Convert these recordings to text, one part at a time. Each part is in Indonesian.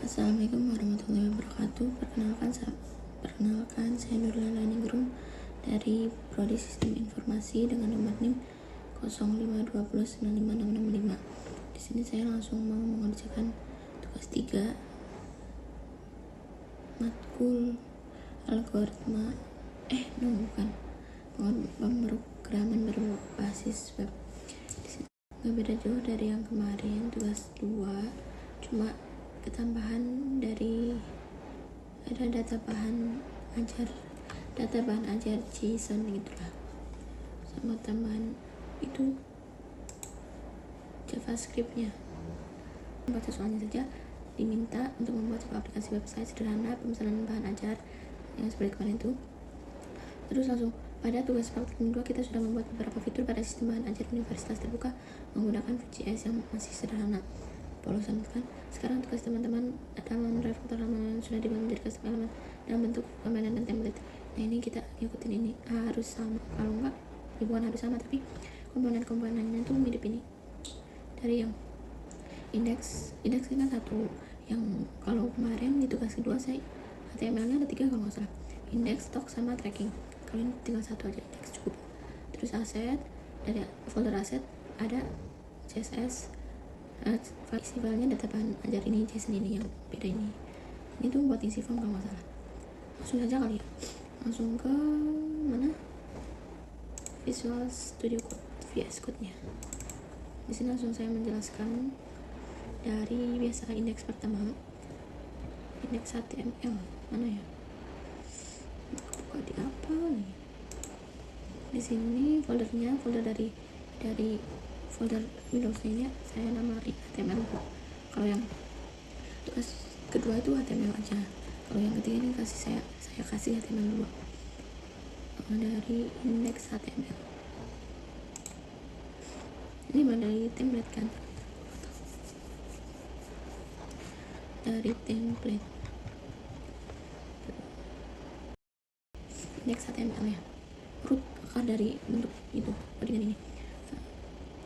Assalamualaikum warahmatullahi wabarakatuh. Perkenalkan saya Nurlela Ningrum dari Prodi Sistem Informasi dengan nomor NIM 0520956665. Di sini saya langsung mau mengerjakan tugas 3 matkul algoritma pemrograman berbasis web. Gak beda jauh dari yang kemarin, tugas 2, cuma ketambahan dari ada data bahan ajar JSON gitulah, sama tambahan itu JavaScript-nya. Baca soalnya saja, diminta untuk membuat sebuah aplikasi website sederhana pemesanan bahan ajar yang seperti kemarin itu. Terus langsung pada tugas praktik 2 kita sudah membuat beberapa fitur pada sistem bahan ajar universitas terbuka menggunakan Vue.js yang masih sederhana. Polosan kan. Sekarang tugas teman-teman halaman refaktor halaman yang sudah dibangun menjadi custom halaman dalam bentuk komponen dan template. Nah, ini kita ikutin, ini harus sama, kalau enggak bukan harus sama, tapi komponen-komponennya tuh mirip ini dari yang indeks kan satu, yang kalau kemarin di tugas kedua saya HTML-nya ada 3 kalau nggak salah, indeks, stok, sama tracking. Kalau ini tinggal satu aja, indeks cukup. Terus aset, dari folder aset ada CSS, isi filenya data bahan ajar ini, JSON ini yang beda ini tuh buat isi form kalau nggak salah. Langsung saja kali ya, langsung ke mana, Visual Studio Code, VS Code nya. Di sini langsung saya menjelaskan dari biasa indeks pertama, indeks HTML mana ya, buka di apa nih, di sini foldernya, folder dari folder Windows nya saya namain HTML. Kalau yang tugas kedua itu HTML aja, kalau yang ketiga ini saya kasih HTML 2 dari indeks HTML. Ini dari template kan, dari template indeks HTML ya, root akar dari bentuk itu dengan ini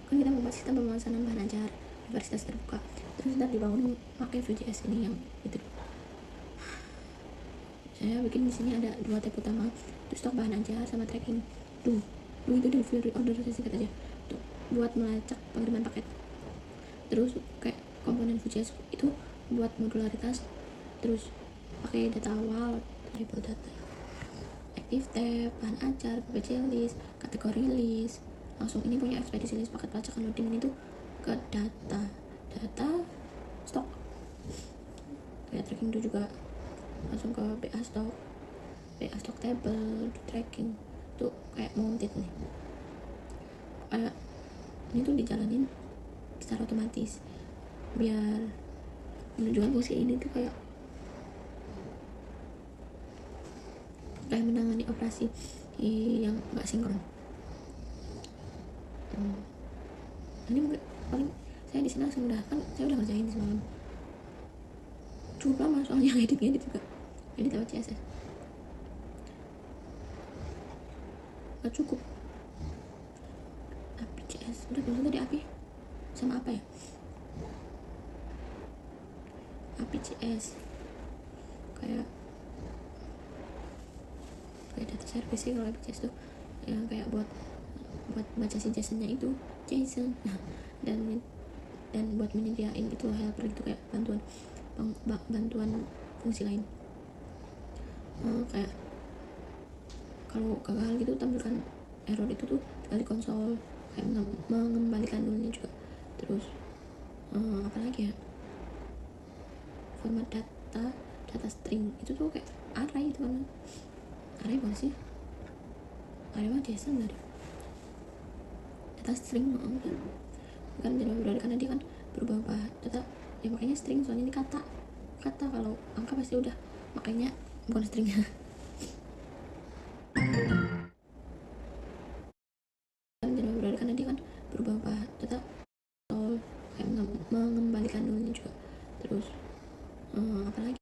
kan kita membuat sistem pemesanan bahan ajar universitas terbuka, terus kita dibangun pakai Vue.js ini yang itu. Saya bikin di sini ada 2 tab utama, itu stok bahan ajar sama tracking. Tuh itu di field order, saya singkat aja tuh, buat melacak pengiriman paket. Terus kayak komponen Vue.js itu buat modularitas, terus pakai data awal, variable data, active tab, bahan ajar, PPC list, kategori list. Langsung ini punya ekspedisi list, paket pelacakan loading ini tuh ke data stok. Kayak tracking itu juga langsung ke BA stok table, tracking tuh kayak mounted nih. Kayak ini tuh dijalanin secara otomatis biar menunjukkan fungsi ini tuh kayak menangani operasi yang nggak sinkron. Ini mungkin paling saya di sini langsung kan saya udah ngerjain semalam, cukup lama soalnya edit juga, edit lewat CSS nggak cukup. API CS udah belum, tadi API sama apa ya, API CS kayak data service sih. Kalau API CS tuh yang kayak buat baca si JSON-nya itu JSON, nah, dan buat menyediain itu helper gitu, kayak bantuan fungsi lain. Kayak kalau gagal gitu tampilkan error itu tuh tinggal di konsol, kayak mengembalikan nolnya juga. Terus apalagi ya, format data string itu tuh kayak array itu kan, array bukan sih, array mah JSON dari data string kan jadi berbeda, karena dia kan berubah data ya, makanya string, soalnya ini kata kalau angka pasti udah, makanya bukan string. Kan jadi berbeda, karena dia kan berubah data kayak mengembalikan nolnya juga. Terus apalagi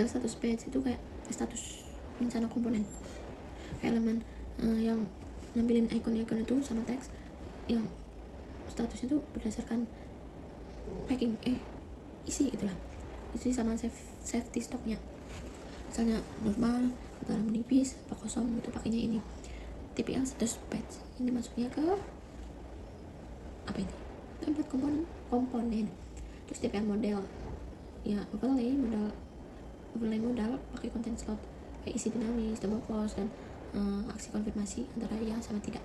status page itu kayak status rencana komponen, kayak elemen yang nampilin icon itu sama teks yang statusnya tuh berdasarkan packing isi gitulah, isi sama safety stoknya. Misalnya normal, dalam menipis, apa kosong gitu pakainya ini. TPL status patch ini masuknya ke apa ini, template komponen. Terus TPL model ya overlay modal pakai konten slot kayak isi dinamis, double close, dan aksi konfirmasi antara ya sama tidak.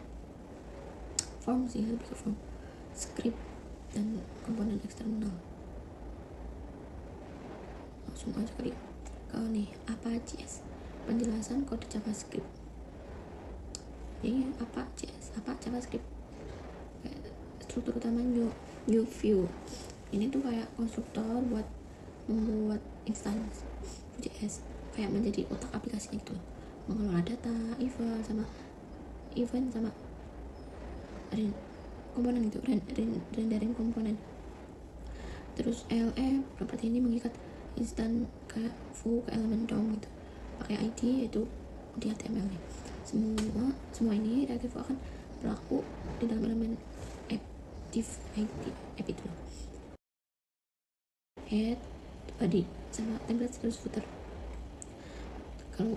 Form sih, lebih ke form, script, dan komponen eksternal. Langsung aja kali. Kalau nih apa JS, penjelasan kode JavaScript. Jadi apa JS, apa JavaScript, struktur utama new view. Ini tuh kayak konstruktor buat membuat instance JS, kayak menjadi otak aplikasinya gitu, mengelola data, event sama komponen gitu, rendering komponen. Terus ELF properti ini mengikat instan kayak foo ke elemen DOM gitu pakai ID yaitu di HTML nih. Semua ini reaktif akan berlaku di dalam elemen active ID app itu, head, body, sama template, terus footer. Kalau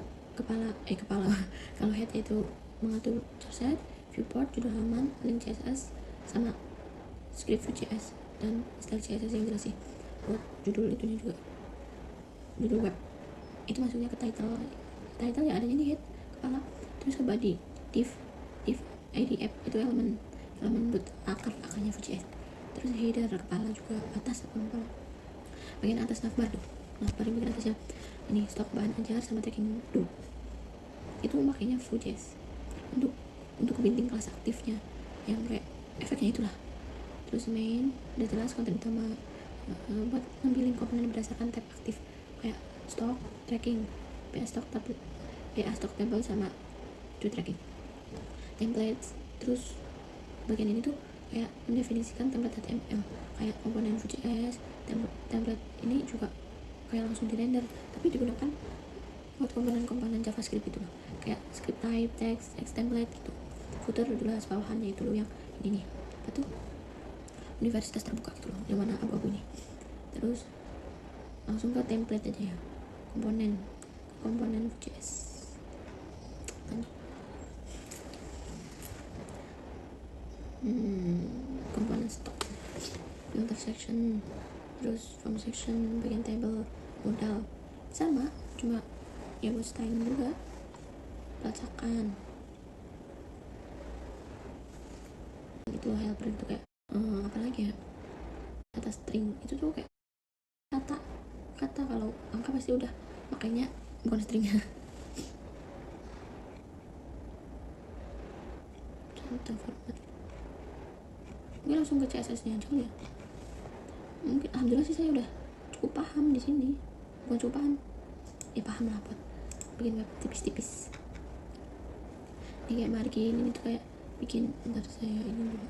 kalau head itu mengatur toolset, viewport, judul halaman, link CSS, sama script Vue.js dan style CSS yang jelas sih. Buat judul itunya juga, judul web itu masuknya ke title ya adanya di head, kepala. Terus ke body, div id app itu elemen akarnya Vue.js. Terus header, kepala juga, atas kepala, bagian atas navbar tuh, navbar yang bagian atasnya ini stok bahan ajar sama tracking do, itu makanya Vue.js untuk binting kelas aktifnya yang kayak efeknya itulah. Terus main udah jelas konten utama, buat ngambilin komponen berdasarkan tab aktif kayak stock, tracking, PA stock table sama do tracking. Templates, terus bagian ini tuh kayak mendefinisikan template HTML kayak komponen Vue.js. Template ini juga kayak langsung di render tapi digunakan buat komponen JavaScript itu loh, kayak script type, text template gitu. Footer jelas bawahannya itu loh yang ini nih, apa tuh, universitas terbuka gitu loh, yang warna abu-abu ini. Terus langsung ke template aja ya, komponen Vue.js. Komponen stock, filter section, terus form section, bagian table, modal sama, cuma ya buat styling juga, pelacakan gitu. Helper itu kayak apalagi ya, kata string itu tuh kayak kata kalau angka pasti udah makanya bukan stringnya. Contoh format, mungkin langsung ke CSS nya aja ya. Mungkin alhamdulillah sih saya udah cukup paham di sini, bukan cukup paham ya, paham lah buat bikin web tipis-tipis. Ini kayak margin ini tuh kayak bikin, ntar saya ini dulu,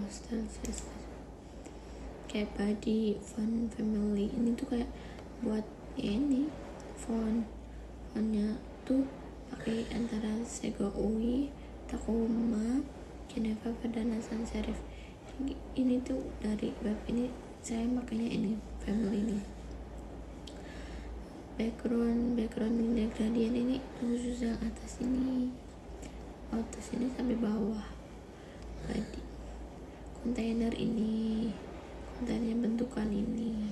style CSS kayak body, font, family, ini tuh kayak buat ya ini fontnya tuh pakai antara Sego UI, Tacoma, Geneva, Verdana, Sans Serif. Ini tuh dari web ini saya makanya ini family ini. Background ini gradient ini khusus yang atas ini sampai bawah. Body, kontainer ini, kontainernya bentukan ini,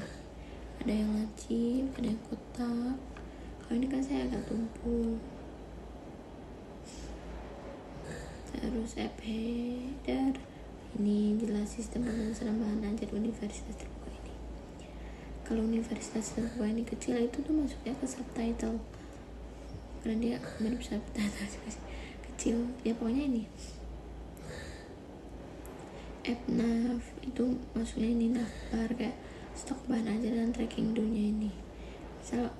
ada yang lancip, ada yang kotak. Kalau ini kan saya agak tumpul. Terus app header ini jelas sistem pemrograman bahan ajar universitas terbuka ini. Kalau universitas terbuka ini kecil itu tuh masuknya ke subtitle karena dia mirip subtitle kecil ya. Pokoknya ini app nav itu masuknya ini navbar kayak stok bahan ajar dan tracking dunia ini. Misal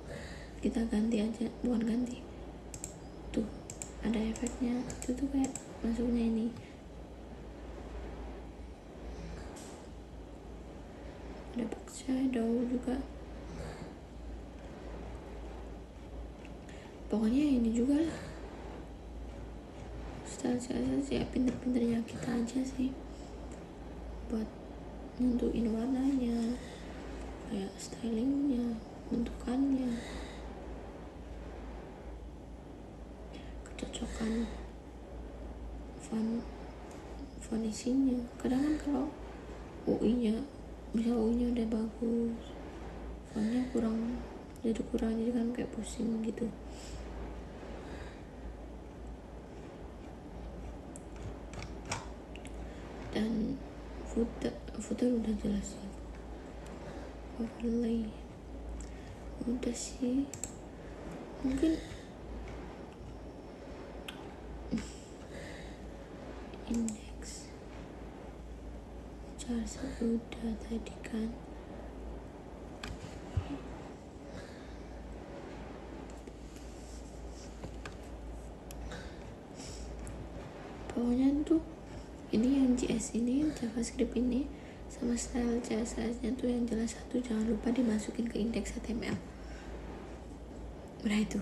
kita ganti aja, bukan ganti tuh ada efeknya itu tuh kayak masuknya ini. Ada box shadow juga, pokoknya ini juga lah style CSS ya pinter-pinternya kita aja sih buat nentuin warnanya, kayak stylingnya, bentukannya, kecocokan font isinya. Kadang kan kalau UI nya udah bagus, fontnya kurang, jadi kan kayak pusing gitu. Dan footer udah jelas sih, overlay udah sih, mungkin index charge udah tadi kan. Pokoknya tuh ini yang JS ini, JavaScript ini sama style CSS nya tuh yang jelas satu, jangan lupa dimasukin ke indeks HTML. Nah itu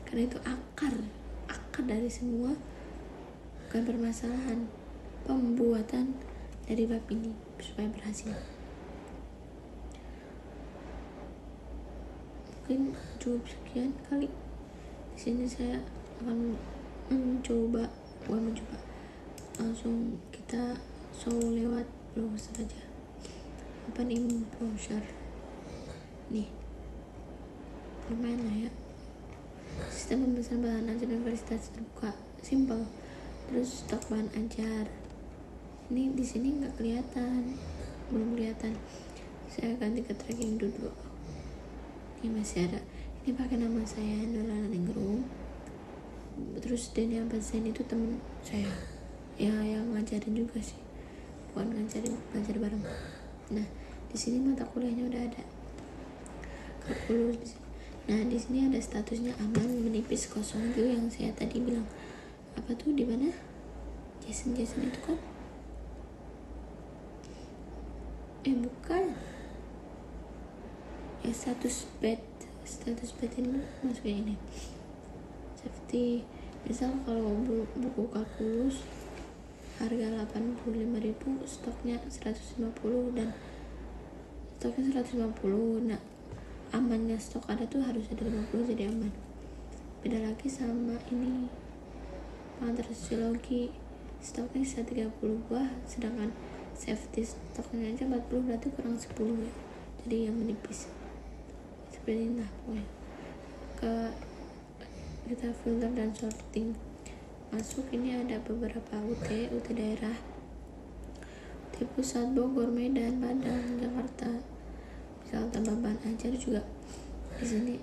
karena itu akar dari semua, bukan permasalahan, pembuatan dari bab ini supaya berhasil. Mungkin cukup sekian kali. Di sini saya akan langsung kita show lewat browser aja. Apa nih browser nih, lumayan lah ya. Sistem pemesanan bahan ajar universitas terbuka, simple. Terus stok bahan ajar ini di sini nggak kelihatan, belum kelihatan. Saya ganti ke tracking dulu. Ini masih ada, ini pakai nama saya Nurlana Ningrum. Terus Deni Abazain itu temen saya ya, yang ngajarin juga sih, bukan ngajarin, belajar bareng. Nah di sini mata kuliahnya udah ada kalkulus. Nah di sini ada statusnya aman, menipis, kosong itu yang saya tadi bilang. Apa tuh di mana JSON itu kan bukan ya, status bed ini masuknya ini safety. Misal kalau buku kalkulus harga 85.000, stoknya 150 dan stoknya 150. Nah amannya stok ada tuh harus ada 50, jadi aman. Beda lagi sama ini pengantar sosiologi, stoknya bisa 30 buah, sedangkan safety stoknya aja 40, berarti kurang 10 ya, jadi yang menipis. Seperti ini lah pokoknya. Kita filter dan sorting. Masuk ini ada beberapa UT daerah, UT Pusat, Bogor, Medan, Padang, Jakarta. Misal tambah bahan ajar juga di sini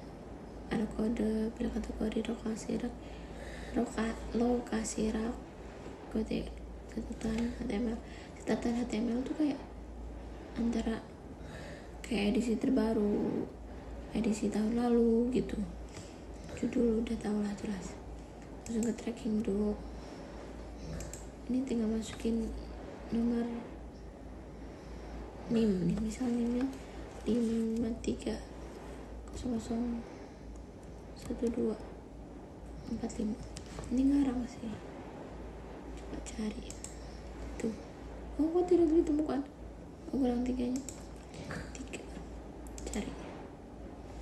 ada kode, pilih kategori, lokasi rak, kode catatan HTML. Catatan HTML tuh kayak antara kayak edisi terbaru, edisi tahun lalu gitu. Judul udah tau lah jelas. Langsung ke tracking dulu. Ini tinggal masukin nomor NIM nih, misalnya 53001245. Ini ngarang sih, coba cari tuh. Kok tidak ditemukan? Kurang 3 cari,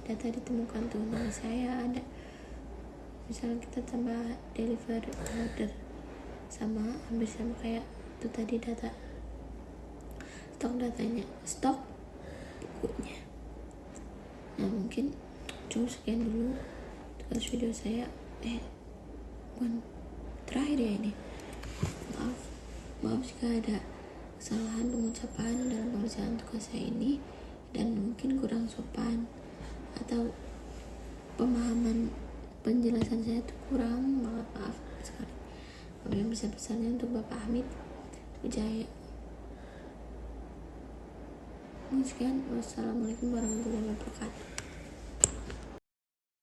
data ditemukan tuh, nama saya ada. Misalnya kita tambah deliver order, sama hampir sama kayak itu tadi, data stok, datanya stok bukunya. Nah mungkin cukup sekian dulu tugas video saya. Bukan terakhir ya ini. Maaf jika ada kesalahan pengucapan dalam pengerjaan tugas saya ini, dan mungkin kurang sopan atau pemahaman penjelasan saya itu kurang, maaf sekali. Yang bisa pesannya untuk Bapak Hamid Wijaya. Sekian, wassalamualaikum warahmatullahi wabarakatuh.